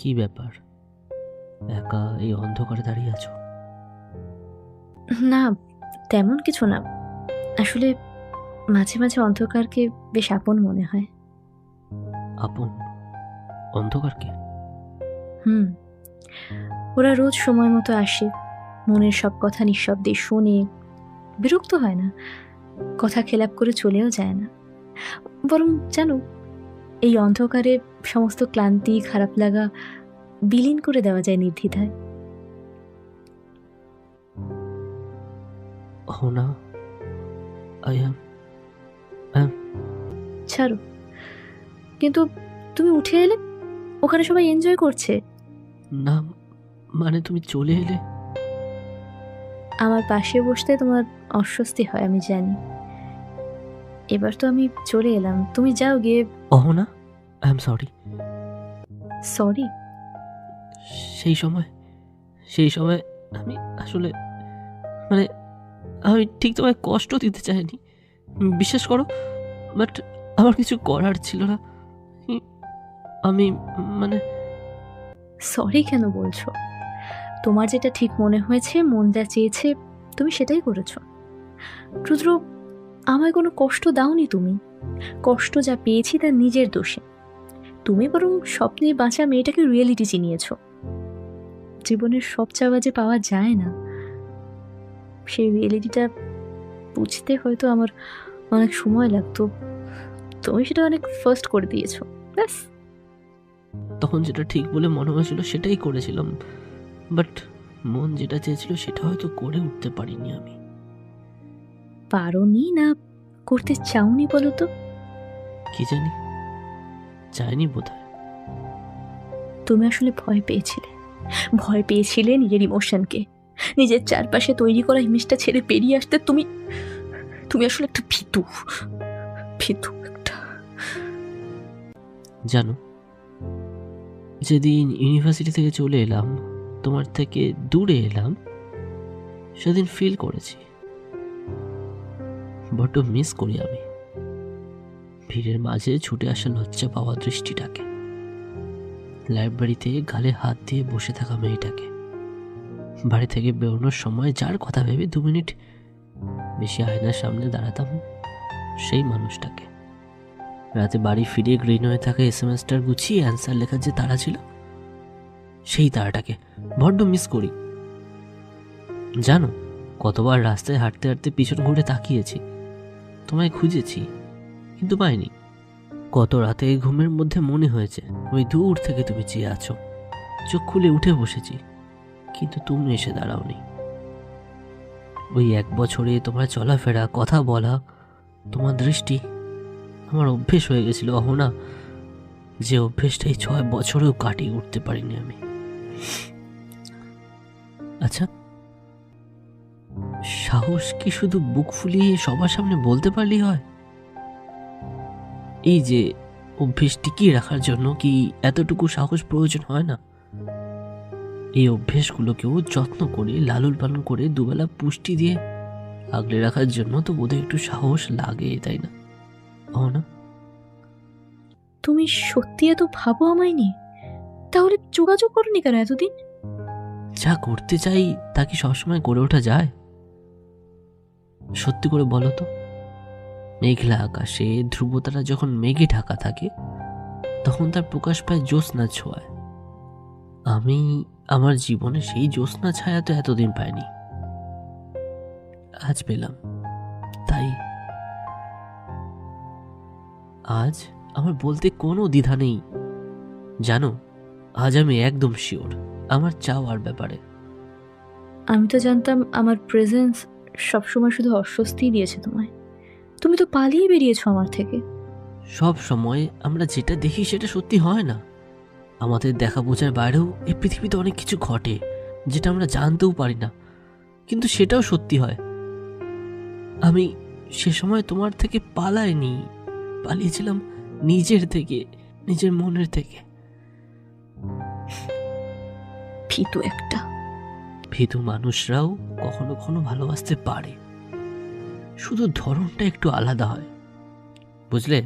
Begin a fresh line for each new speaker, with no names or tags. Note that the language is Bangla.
কি ব্যাপার, একা এই অন্ধকারে দাঁড়িয়ে আছো?
না, তেমন কিছু না। আসলে মাঝে মাঝে অন্ধকারকে বেশ আপন মনে হয়।
আপন? অন্ধকারকে?
হুম, ওরা রোজ সময় মতো আসে, মনের সব কথা নিঃশব্দে শোনে, বিরক্ত হয় না, কথা খেলাপ করে চলেও যায় না। বরং জানো, এই অন্ধকারে সমস্ত ক্লান্তি, খারাপ লাগা বিলীন করে দেওয়া যায় নির্দ্বিধায়।
না, আই অ্যাম
ছাড়ো, কিন্তু তুমি উঠে এলে, ওখানে সবাই এনজয় করছে।
না, মানে তুমি চলে এলে?
আমার পাশে বসতে তোমার অস্বস্তি হয় আমি জানি। এবার তো আমি চলে এলাম, তুমি যাও গিয়ে।
না, আই এম সরি।
সরি?
সেই সময় আমি আসলে, মানে, আমি ঠিক তোমায় কষ্ট দিতে চাইনি, বিশ্বাস করো, বাট আমার কিছু করার ছিল না। আমি, মানে,
সরি কেন বলছো? তোমার যেটা ঠিক মনে হয়েছে, মন যা চেয়েছে, তুমি সেটাই করেছো। রুদ্র, আমায় কোনো কষ্ট দাওনি তুমি। কষ্ট যা পেয়েছি তা নিজের দোষে। তুমি বরং স্বপ্নে বাঁচা মেয়েটাকে রিয়েলিটি চিনিয়েছো। জীবনের সব চাওয়া যে পাওয়া যায় না, সেই রিয়েলিটিটা বুঝতে হয়তো আমার অনেক সময় লাগতো। তুমি সেটা অনেক ফার্স্ট করে দিয়েছো, ব্যাস।
তখন যেটা ঠিক বলে মনে হয়েছিল সেটাই করেছিলাম, বাট মন যেটা চেয়েছিল সেটা হয়তো করে উঠতে পারিনি আমি।
পারোনি না করতে চাওনি বলো তো?
কি জানি, চাইনি বোধহয়।
তুমি আসলে ভয় পেয়েছিলে নিজের ইমোশনকে, নিজের চারপাশে তৈরি করা ইমেজটা ছেড়ে বেরিয়ে আসতে। তুমি তুমি আসলে একটা ভীতু একটা।
জানো, যেদিন ইউনিভার্সিটি থেকে চলে এলাম, তোমার থেকে দূরে এলাম, সেদিন ফিল করেছি বড্ড মিস করি আমি ভিড়ের মাঝে ছুটে আসা লজ্জা পাওয়া দৃষ্টিটাকে, লাইব্রেরিতে গালে হাত দিয়ে বসে থাকা মেয়েটাকে, বাড়ি থেকে বেরোনোর সময় যার কথা ভেবে 2 মিনিট বেশি আয়নার সামনে দাঁড়াতাম সেই মানুষটাকে, রাতে বাড়ি ফিরে গ্রিন হয়ে থাকা এসএমএসটার গুছিয়ে অ্যান্সার লেখার যে তাড়া ছিল, সেই তারাটাকে বড্ড মিস করি। জানো, কতবার রাস্তায় হাঁটতে হাঁটতে পিছন ঘুরে তাকিয়েছি, তোমায় খুঁজেছি, কিন্তু পাইনি। কত রাতে ঘুমের মধ্যে মনে হয়েছে ওই দূর থেকে তুমি চেয়ে আছো, চোখ খুলে উঠে বসেছি, কিন্তু তুমি এসে দাঁড়াওনি। ওই 1 বছরে তোমার চলাফেরা, কথা বলা, তোমার দৃষ্টি আমার অভ্যেস হয়ে গেছিল অহনা, যে অভ্যেসটাই 6 বছরেও কাটিয়ে উঠতে পারিনি আমি। আচ্ছা, সাহস কি শুধু বুক ফুলিয়ে সবার সামনে বলতে পারলেই হয়? এই যে অভ্যেস টিকিয়ে রাখার জন্য কি এতটুকু সাহস প্রয়োজন হয় না? এই অভ্যেসগুলোকেও যত্ন করে লালন পালন করে দুবেলা পুষ্টি দিয়ে আগলে রাখার জন্য তো বোধহয় একটু সাহস লাগে, তাই না? না,
তুমি সত্যি এত ভাবো আমায় নিয়ে? তাহলে যোগাযোগ করনি কেন এতদিন?
যা করতে চাই তা কি সবসময় করে ওঠা যায়? সত্যি করে বলো তো, মেঘলা আকাশে ধ্রুবতারা যখন মেঘে ঢাকা থাকে, তখন তার প্রকাশ পায় জ্যোৎস্না ছোঁয়ায়। আমি আমার জীবনে সেই জ্যোৎস্না ছায়া তো এতদিন পাইনি, আজ পেলাম। তাই আজ আমার বলতে কোনো দ্বিধা নেই। জানো, আজ আমি একদম শিওর আমার চাওয়ার ব্যাপারে।
আমি তো জানতাম আমার প্রেজেন্স সবসময় শুধু অস্বস্তি দিয়েছে তোমায়। তুমি তো পালিয়ে বেরিয়েছো আমার থেকে।
সব সময় আমরা যেটা দেখি সেটা সত্যি হয় না। আমাদের দেখা বোঝার বাইরেও এই পৃথিবীতে অনেক কিছু ঘটে যেটা আমরা জানতেও পারি না, কিন্তু সেটাও সত্যি হয়। আমি সে সময় তোমার থেকে পালাইনি, পালিয়েছিলাম নিজের থেকে, নিজের মনের থেকে।
ভীতু একটা।
ভীতু মানুষরাও কখনো কখনো ভালোবাসতে পারে, শুধু ধরনটা একটু আলাদা হয়, বুঝলে?